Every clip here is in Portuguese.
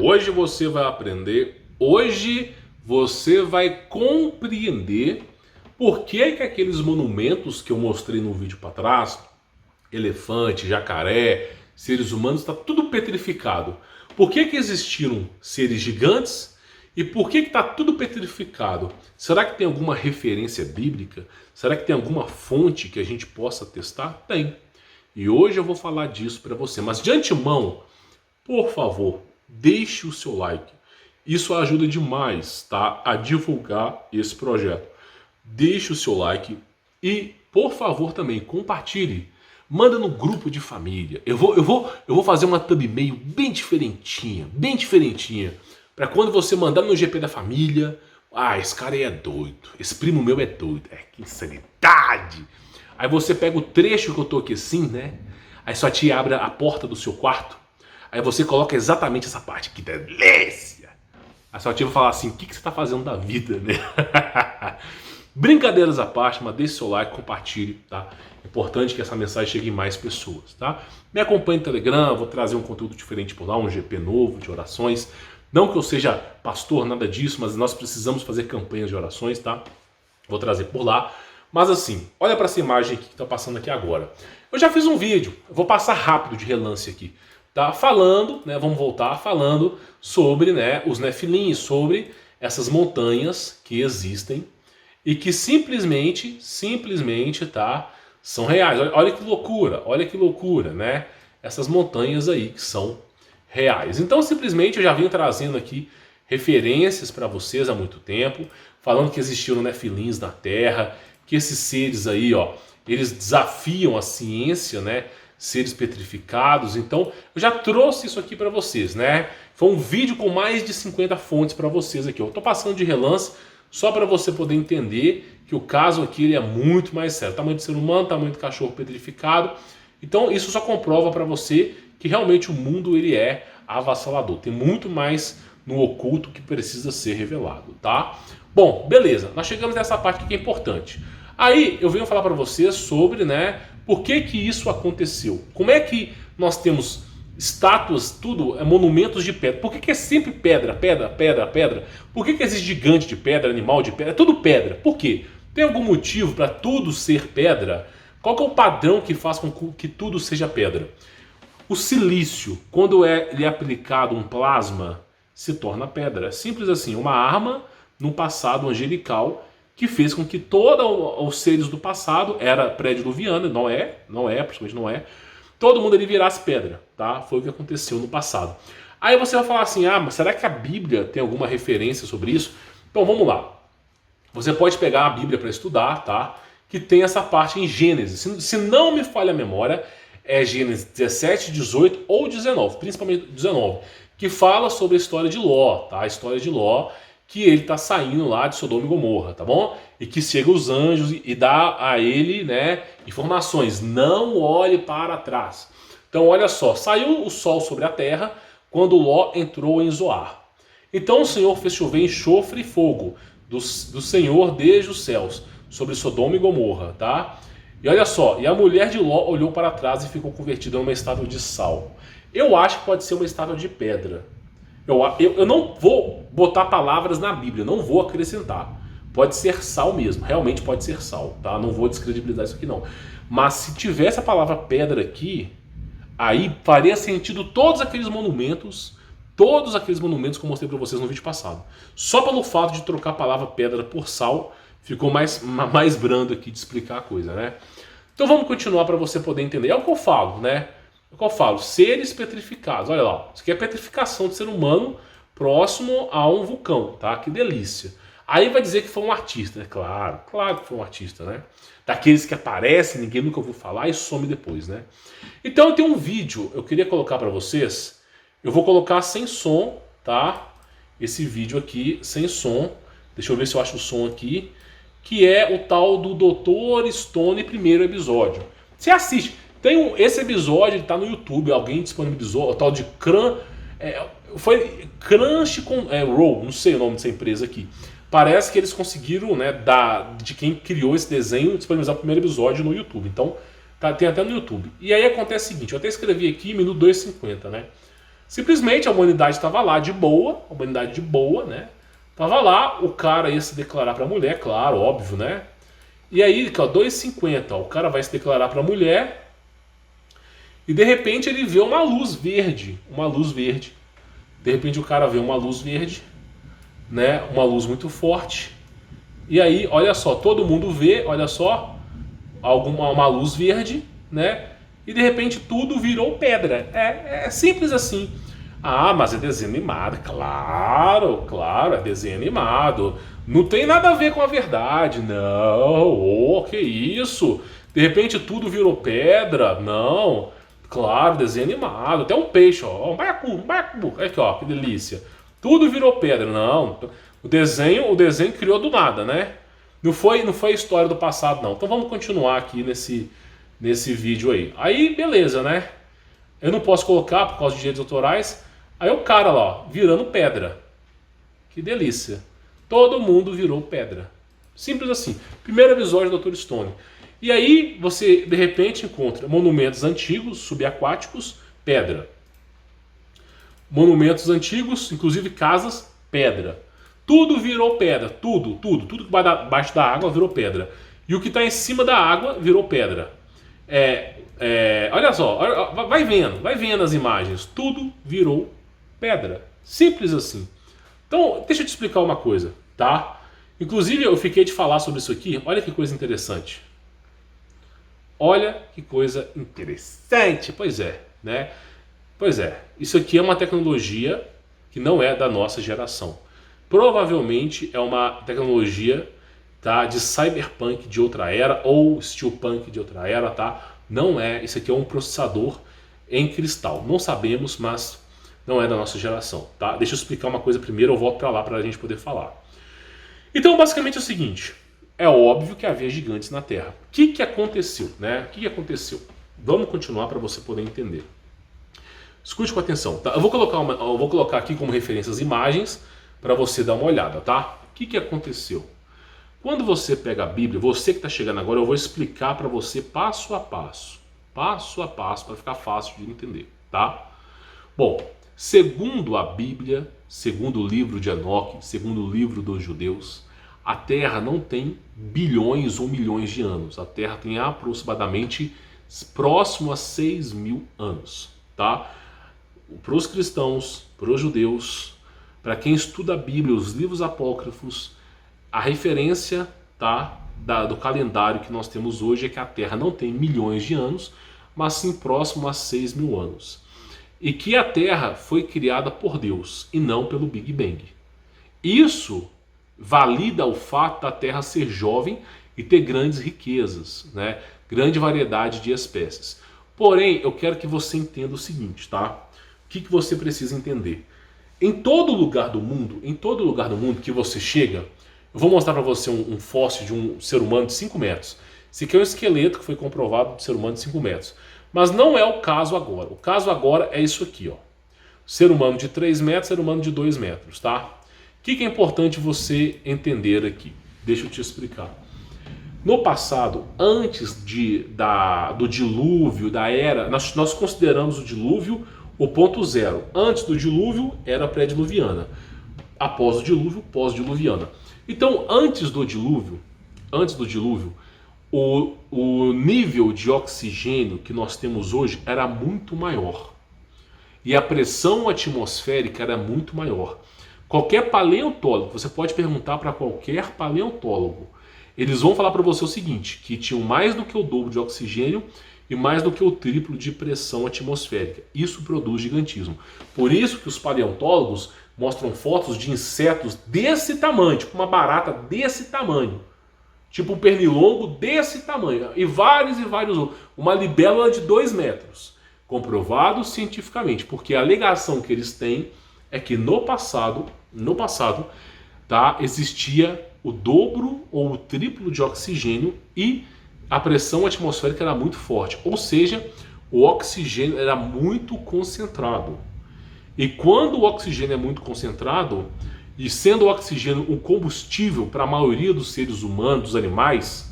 Hoje você vai aprender, hoje você vai compreender por que que aqueles monumentos que eu mostrei no vídeo para trás, elefante, jacaré, seres humanos, está tudo petrificado. Por que que existiram seres gigantes e por que que está tudo petrificado? Será que tem alguma referência bíblica? Será que tem alguma fonte que a gente possa testar? Tem. E hoje eu vou falar disso para você. Mas de antemão, por favor, deixe o seu like. Isso ajuda demais, tá, a divulgar esse projeto. Deixe o seu like e, por favor, também compartilhe. Manda no grupo de família. Eu vou fazer uma thumbnail bem diferentinha, para quando você mandar no GP da família, esse cara aí é doido, esse primo meu é doido, que insanidade. Aí você pega o trecho que eu tô aqui assim, né? Aí sua tia abre a porta do seu quarto. Aí você coloca exatamente essa parte. Que delícia! Aí sua tia vai falar assim, o que você tá fazendo da vida, né? Brincadeiras à parte, mas deixe seu like, compartilhe, tá? É importante que essa mensagem chegue em mais pessoas, tá? Me acompanhe no Telegram, vou trazer um conteúdo diferente por lá, um GP novo de orações. Não que eu seja pastor, nada disso, mas nós precisamos fazer campanhas de orações, tá? Vou trazer por lá. Mas assim, olha para essa imagem que está passando aqui agora. Eu já fiz um vídeo, eu vou passar rápido de relance aqui, tá? Falando, né? Vamos voltar falando sobre, né, os Nefilim, sobre essas montanhas que existem e que simplesmente, tá? São reais. Olha que loucura, né? Essas montanhas aí que são reais. Então simplesmente eu já venho trazendo aqui referências para vocês há muito tempo, falando que existiram Nefilins na Terra, que esses seres aí, ó, eles desafiam a ciência, né? Seres petrificados. Então eu já trouxe isso aqui para vocês, né? Foi um vídeo com mais de 50 fontes para vocês aqui. Eu tô passando de relance só para você poder entender que o caso aqui ele é muito mais sério. Tamanho de ser humano, tamanho de cachorro petrificado. Então isso só comprova para você que realmente o mundo ele é avassalador. Tem muito mais no oculto que precisa ser revelado, tá? Bom, beleza. Nós chegamos nessa parte que é importante. Aí eu venho falar para vocês sobre, né, por que que isso aconteceu. Como é que nós temos estátuas, tudo, monumentos de pedra. Por que que é sempre pedra? Por que que existe gigante de pedra, animal de pedra? É tudo pedra. Por quê? Tem algum motivo para tudo ser pedra? Qual que é o padrão que faz com que tudo seja pedra? O silício, quando ele é aplicado um plasma, se torna pedra. Simples assim, uma arma no passado angelical que fez com que todos os seres do passado, era pré-diluviano, principalmente não é, todo mundo ali virasse pedra, tá? Foi o que aconteceu no passado. Aí você vai falar assim, mas será que a Bíblia tem alguma referência sobre isso? Então vamos lá. Você pode pegar a Bíblia para estudar, tá? Que tem essa parte em Gênesis. Se não me falha a memória, é Gênesis 17, 18 ou 19, principalmente 19, que fala sobre a história de Ló, tá? A história de Ló, que ele está saindo lá de Sodoma e Gomorra, tá bom? E que chega os anjos e dá a ele, né, informações. Não olhe para trás. Então olha só, saiu o sol sobre a terra quando Ló entrou em Zoar. Então o Senhor fez chover enxofre e fogo do Senhor desde os céus sobre Sodoma e Gomorra, tá? E olha só, e a mulher de Ló olhou para trás e ficou convertida numa estátua de sal. Eu acho que pode ser uma estátua de pedra. Eu não vou botar palavras na Bíblia, não vou acrescentar. Pode ser sal mesmo, realmente pode ser sal, tá? Não vou descredibilizar isso aqui não. Mas se tivesse a palavra pedra aqui, aí faria sentido todos aqueles monumentos que eu mostrei para vocês no vídeo passado. Só pelo fato de trocar a palavra pedra por sal, ficou mais brando aqui de explicar a coisa, né? Então vamos continuar para você poder entender. É o que eu falo, né? É o que eu falo, seres petrificados. Olha lá, isso aqui é petrificação de ser humano próximo a um vulcão, tá? Que delícia. Aí vai dizer que foi um artista, né? Claro que foi um artista, né? Daqueles que aparecem, ninguém nunca ouviu falar e some depois, né? Então eu tenho um vídeo, eu queria colocar para vocês. Eu vou colocar sem som, tá? Esse vídeo aqui sem som. Deixa eu ver se eu acho o som aqui. Que é o tal do Dr. Stone, primeiro episódio. Você assiste. Esse episódio ele tá no YouTube, alguém disponibilizou, o tal de Crunchyroll, não sei o nome dessa empresa aqui. Parece que eles conseguiram, né, de quem criou esse desenho, disponibilizar o primeiro episódio no YouTube. Então, tem até no YouTube. E aí acontece o seguinte, eu até escrevi aqui, minuto 2:50, né? Simplesmente a humanidade estava lá de boa, a humanidade de boa, né? Tava lá, o cara ia se declarar para a mulher, claro, óbvio, né? E aí, 2,50, o cara vai se declarar para a mulher e de repente ele vê uma luz verde, uma luz verde. De repente o cara vê uma luz verde, né? Uma luz muito forte. E aí, olha só, todo mundo vê, olha só, uma luz verde, né? E de repente tudo virou pedra. É simples assim. Ah, mas é desenho animado. Claro, claro, é desenho animado. Não tem nada a ver com a verdade. Não, que isso? De repente tudo virou pedra. Não, claro, desenho animado. Até um peixe, ó. Um baiacu. Aqui, ó, que delícia. Tudo virou pedra. Não, o desenho criou do nada, né? Não foi a história do passado, não. Então vamos continuar aqui nesse vídeo aí. Aí, beleza, né? Eu não posso colocar por causa de direitos autorais. Aí o cara lá, ó, virando pedra. Que delícia. Todo mundo virou pedra. Simples assim. Primeiro episódio do Dr. Stone. E aí você, de repente, encontra monumentos antigos, subaquáticos, pedra. Monumentos antigos, inclusive casas, pedra. Tudo virou pedra. Tudo que vai abaixo da água virou pedra. E o que está em cima da água virou pedra. Olha só, vai vendo as imagens. Tudo virou pedra. Simples assim. Então, deixa eu te explicar uma coisa, tá? Inclusive, eu fiquei de falar sobre isso aqui. Olha que coisa interessante. Olha que coisa interessante. Pois é, né? Pois é. Isso aqui é uma tecnologia que não é da nossa geração. Provavelmente é uma tecnologia, tá, de cyberpunk de outra era ou steelpunk de outra era, tá? Não é. Isso aqui é um processador em cristal. Não sabemos, mas não é da nossa geração, tá? Deixa eu explicar uma coisa primeiro, eu volto para lá para a gente poder falar. Então, basicamente é o seguinte, é óbvio que havia gigantes na Terra. O que aconteceu, né? O que aconteceu? Vamos continuar para você poder entender. Escute com atenção, tá? Eu vou colocar aqui como referência as imagens para você dar uma olhada, tá? O que aconteceu? Quando você pega a Bíblia, você que está chegando agora, eu vou explicar para você passo a passo, para ficar fácil de entender, tá? Bom, segundo a Bíblia, segundo o livro de Enoque, segundo o livro dos judeus, a Terra não tem bilhões ou milhões de anos. A Terra tem aproximadamente próximo a 6.000 anos, tá? Para os cristãos, para os judeus, para quem estuda a Bíblia, os livros apócrifos, a referência, tá, do calendário que nós temos hoje é que a Terra não tem milhões de anos, mas sim próximo a 6.000 anos. E que a Terra foi criada por Deus e não pelo Big Bang. Isso valida o fato da Terra ser jovem e ter grandes riquezas, né? Grande variedade de espécies. Porém, eu quero que você entenda o seguinte, tá? O que você precisa entender? Em todo lugar do mundo que você chega, eu vou mostrar para você um fóssil de um ser humano de 5 metros. Esse aqui é um esqueleto que foi comprovado de ser humano de 5 metros. Mas não é o caso agora. O caso agora é isso aqui, ó. Ser humano de 3 metros, ser humano de 2 metros, tá? O que é importante você entender aqui? Deixa eu te explicar. No passado, antes do dilúvio, da era, nós consideramos o dilúvio o ponto zero. Antes do dilúvio era pré-diluviana. Após o dilúvio, pós-diluviana. Então, antes do dilúvio, o nível de oxigênio que nós temos hoje era muito maior. E a pressão atmosférica era muito maior. Qualquer paleontólogo, você pode perguntar para qualquer paleontólogo, eles vão falar para você o seguinte, que tinham mais do que o dobro de oxigênio e mais do que o triplo de pressão atmosférica. Isso produz gigantismo. Por isso que os paleontólogos mostram fotos de insetos desse tamanho, tipo uma barata desse tamanho. Tipo um pernilongo desse tamanho. E vários outros. Uma libélula de 2 metros. Comprovado cientificamente. Porque a alegação que eles têm é que no passado, tá, existia o dobro ou o triplo de oxigênio e a pressão atmosférica era muito forte. Ou seja, o oxigênio era muito concentrado. E quando o oxigênio é muito concentrado, e sendo o oxigênio um combustível para a maioria dos seres humanos, dos animais,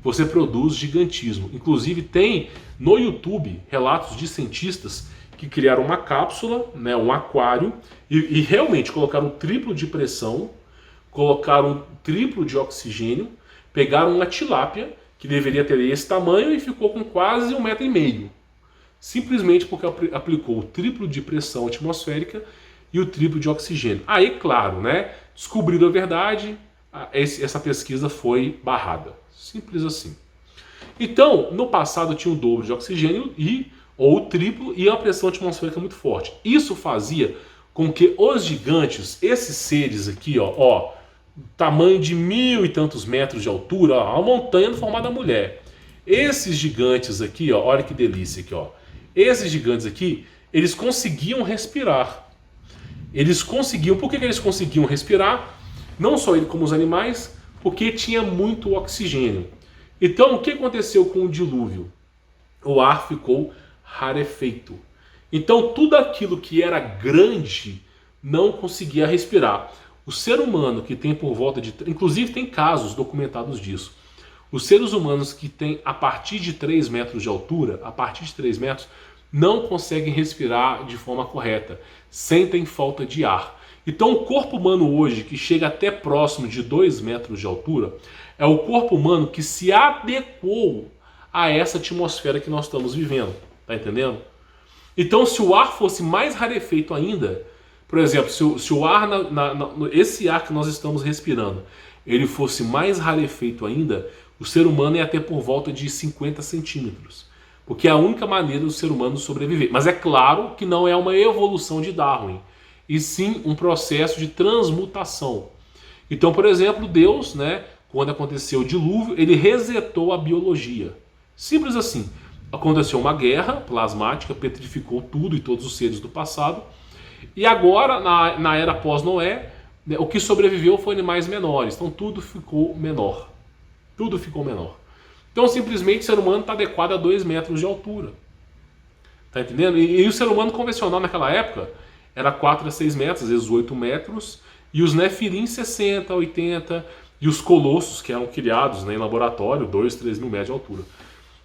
você produz gigantismo. Inclusive tem no YouTube relatos de cientistas que criaram uma cápsula, né, um aquário, e realmente colocaram o triplo de pressão, colocaram o triplo de oxigênio, pegaram uma tilápia, que deveria ter esse tamanho, e ficou com quase 1,5 m. Simplesmente porque aplicou o triplo de pressão atmosférica e o triplo de oxigênio. Aí, claro, né, descobriram a verdade, essa pesquisa foi barrada. Simples assim. Então, no passado tinha o dobro de oxigênio ou o triplo, e a pressão atmosférica muito forte. Isso fazia com que os gigantes, esses seres aqui, ó, tamanho de 1000 e tantos metros de altura, ó, a montanha no formato da mulher. Esses gigantes aqui, ó, olha que delícia aqui, ó. Esses gigantes aqui, eles conseguiam respirar. Eles conseguiam, por que eles conseguiam respirar? Não só ele como os animais, porque tinha muito oxigênio. Então, o que aconteceu com o dilúvio? O ar ficou rarefeito. Então, tudo aquilo que era grande não conseguia respirar. O ser humano que tem por volta de... Inclusive, tem casos documentados disso. Os seres humanos que têm a partir de 3 metros de altura, a partir de 3 metros, não conseguem respirar de forma correta. Sentem falta de ar. Então, o corpo humano hoje, que chega até próximo de 2 metros de altura, é o corpo humano que se adequou a essa atmosfera que nós estamos vivendo. Tá entendendo? Então, se o ar fosse mais rarefeito ainda, por exemplo, se o ar, esse ar que nós estamos respirando, ele fosse mais rarefeito ainda, o ser humano ia ter por volta de 50 centímetros. Porque é a única maneira do ser humano sobreviver. Mas é claro que não é uma evolução de Darwin, e sim um processo de transmutação. Então, por exemplo, Deus, né, quando aconteceu o dilúvio, ele resetou a biologia. Simples assim. Aconteceu uma guerra plasmática, petrificou tudo e todos os seres do passado. E agora, na era pós-Noé, né, o que sobreviveu foi animais menores. Então tudo ficou menor. Tudo ficou menor. Então simplesmente o ser humano está adequado a 2 metros de altura. Tá entendendo? E o ser humano convencional naquela época era 4 a 6 metros, às vezes 8 metros. E os Nefilim 60, 80. E os colossos, que eram criados, né, em laboratório, 2, 3 mil metros de altura.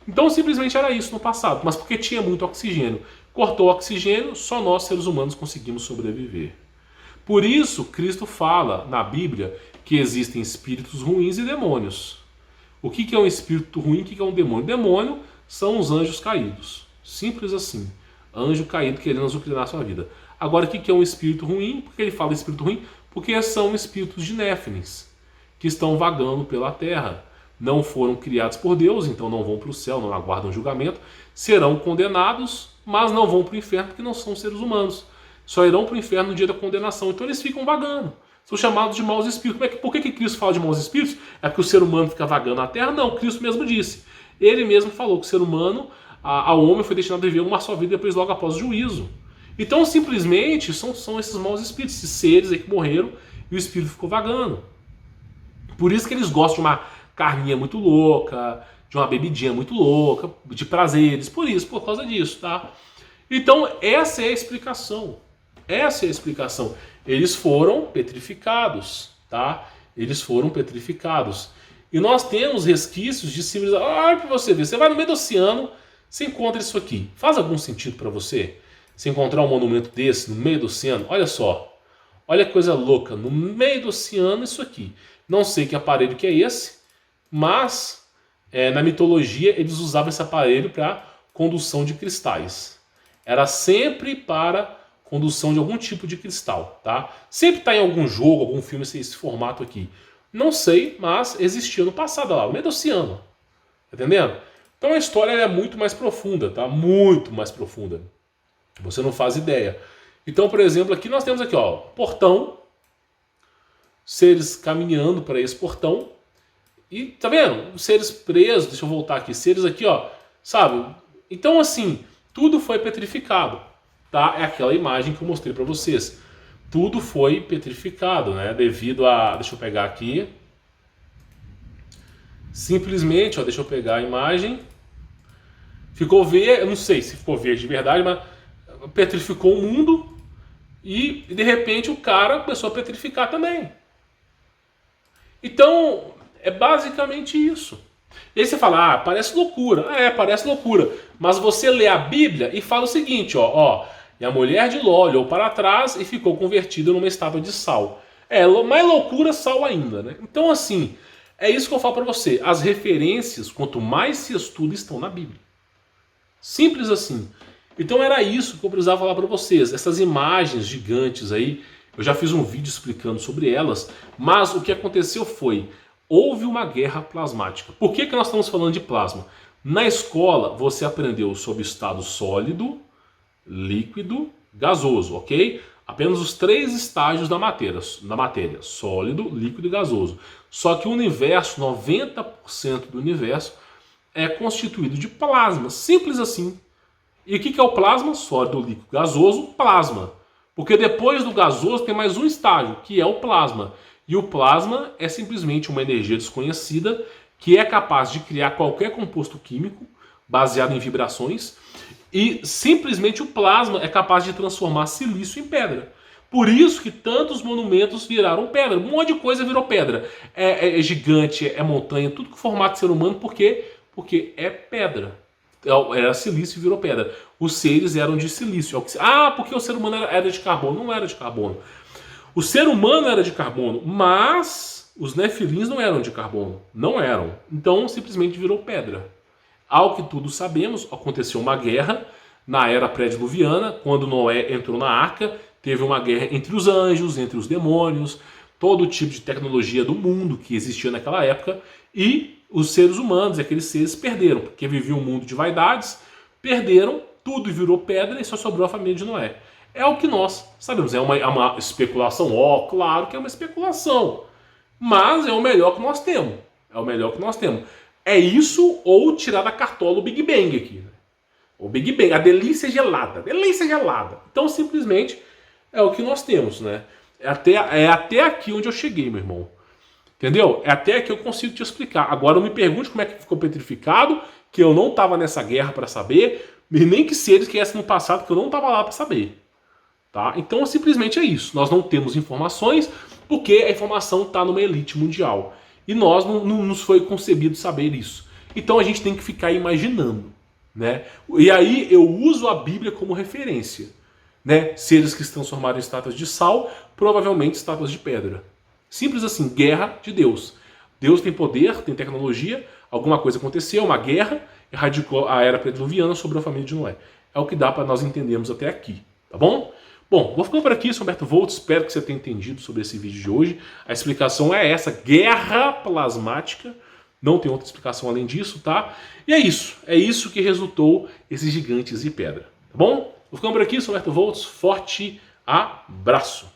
Então simplesmente era isso no passado, mas porque tinha muito oxigênio. Cortou o oxigênio, só nós seres humanos conseguimos sobreviver. Por isso Cristo fala na Bíblia que existem espíritos ruins e demônios. O que é um espírito ruim e o que é um demônio? Demônio são os anjos caídos. Simples assim. Anjo caído querendo azucrinar a sua vida. Agora o que é um espírito ruim? Por que ele fala espírito ruim? Porque são espíritos de Néfilins, que estão vagando pela terra. Não foram criados por Deus, então não vão para o céu, não aguardam julgamento, serão condenados, mas não vão para o inferno porque não são seres humanos. Só irão para o inferno no dia da condenação. Então eles ficam vagando. São chamados de maus espíritos. Por que Cristo fala de maus espíritos? É porque o ser humano fica vagando na terra? Não, Cristo mesmo disse. Ele mesmo falou que o ser humano, ao homem foi destinado a viver uma só vida depois logo após o juízo. Então simplesmente são esses maus espíritos, esses seres aí que morreram e o espírito ficou vagando. Por isso que eles gostam de uma carninha muito louca, de uma bebidinha muito louca, de prazeres, por causa disso, tá? Então essa é a explicação. Essa é a explicação. Eles foram petrificados, tá? Eles foram petrificados. E nós temos resquícios de civilização. Olha para você ver, você vai no meio do oceano, você encontra isso aqui. Faz algum sentido para você? Se encontrar um monumento desse no meio do oceano? Olha só. Olha que coisa louca, no meio do oceano isso aqui. Não sei que aparelho que é esse, mas na mitologia eles usavam esse aparelho para condução de cristais. Era sempre para condução de algum tipo de cristal, tá? Sempre está em algum jogo, algum filme esse formato aqui. Não sei, mas existia no passado lá, no meio do oceano. Tá entendendo? Então a história é muito mais profunda, tá? Muito mais profunda. Você não faz ideia. Então, por exemplo, aqui nós temos aqui, ó, portão, seres caminhando para esse portão. E tá vendo? Seres presos, deixa eu voltar aqui, seres aqui, ó, sabe? Então assim, tudo foi petrificado, tá? É aquela imagem que eu mostrei para vocês. Tudo foi petrificado, né? Devido a, deixa eu pegar aqui. Simplesmente, ó, deixa eu pegar a imagem. Ficou verde, eu não sei se ficou verde de verdade, mas petrificou o mundo e de repente o cara começou a petrificar também. Então, é basicamente isso. E aí você fala, parece loucura. Parece loucura. Mas você lê a Bíblia e fala o seguinte, e a mulher de Ló olhou para trás e ficou convertida numa estátua de sal. Mais loucura, sal ainda, né? Então assim, é isso que eu falo para você. As referências, quanto mais se estuda, estão na Bíblia. Simples assim. Então era isso que eu precisava falar para vocês. Essas imagens gigantes aí, eu já fiz um vídeo explicando sobre elas, mas o que aconteceu foi, houve uma guerra plasmática. Por que nós estamos falando de plasma? Na escola você aprendeu sobre estado sólido, líquido, gasoso, ok? Apenas os 3 estágios da matéria, sólido, líquido e gasoso. Só que o universo, 90% do universo, é constituído de plasma, simples assim. E o que é o plasma? Sólido, líquido, gasoso, plasma. Porque depois do gasoso tem mais um estágio, que é o plasma. E o plasma é simplesmente uma energia desconhecida que é capaz de criar qualquer composto químico baseado em vibrações. E simplesmente o plasma é capaz de transformar silício em pedra. Por isso que tantos monumentos viraram pedra. Um monte de coisa virou pedra. É gigante, é montanha, tudo com formato de ser humano. Por quê? Porque é pedra. Era silício e virou pedra. Os seres eram de silício. Porque o ser humano era de carbono. Não era de carbono. O ser humano era de carbono, mas os nefilins não eram de carbono. Não eram. Então simplesmente virou pedra. Ao que todos sabemos, aconteceu uma guerra na era pré-diluviana, quando Noé entrou na arca, teve uma guerra entre os anjos, entre os demônios, todo tipo de tecnologia do mundo que existia naquela época, e os seres humanos, aqueles seres, perderam, porque viviam um mundo de vaidades, perderam, tudo virou pedra e só sobrou a família de Noé. É o que nós sabemos, é uma especulação, claro que é uma especulação, mas é o melhor que nós temos, É isso ou tirar da cartola o Big Bang aqui, né? O Big Bang, a delícia gelada, Então simplesmente é o que nós temos, né? É até aqui onde eu cheguei, meu irmão. Entendeu? É até aqui eu consigo te explicar. Agora não me pergunte como é que ficou petrificado, que eu não estava nessa guerra para saber, e nem que se eles quisessem no passado, que eu não estava lá para saber. Tá? Então simplesmente é isso. Nós não temos informações porque a informação está numa elite mundial. E nós não nos foi concebido saber isso. Então a gente tem que ficar imaginando, né? E aí eu uso a Bíblia como referência, né? Seres que se transformaram em estátuas de sal, provavelmente estátuas de pedra. Simples assim, guerra de Deus. Deus tem poder, tem tecnologia, alguma coisa aconteceu, uma guerra, erradicou a era pré-diluviana sobre a família de Noé. É o que dá para nós entendermos até aqui, tá bom? Bom, vou ficando por aqui, sou Humberto Volto, espero que você tenha entendido sobre esse vídeo de hoje. A explicação é essa, guerra plasmática, não tem outra explicação além disso, tá? E é isso que resultou esses gigantes de pedra, tá bom? Vou ficando por aqui, sou Humberto Volto, forte abraço!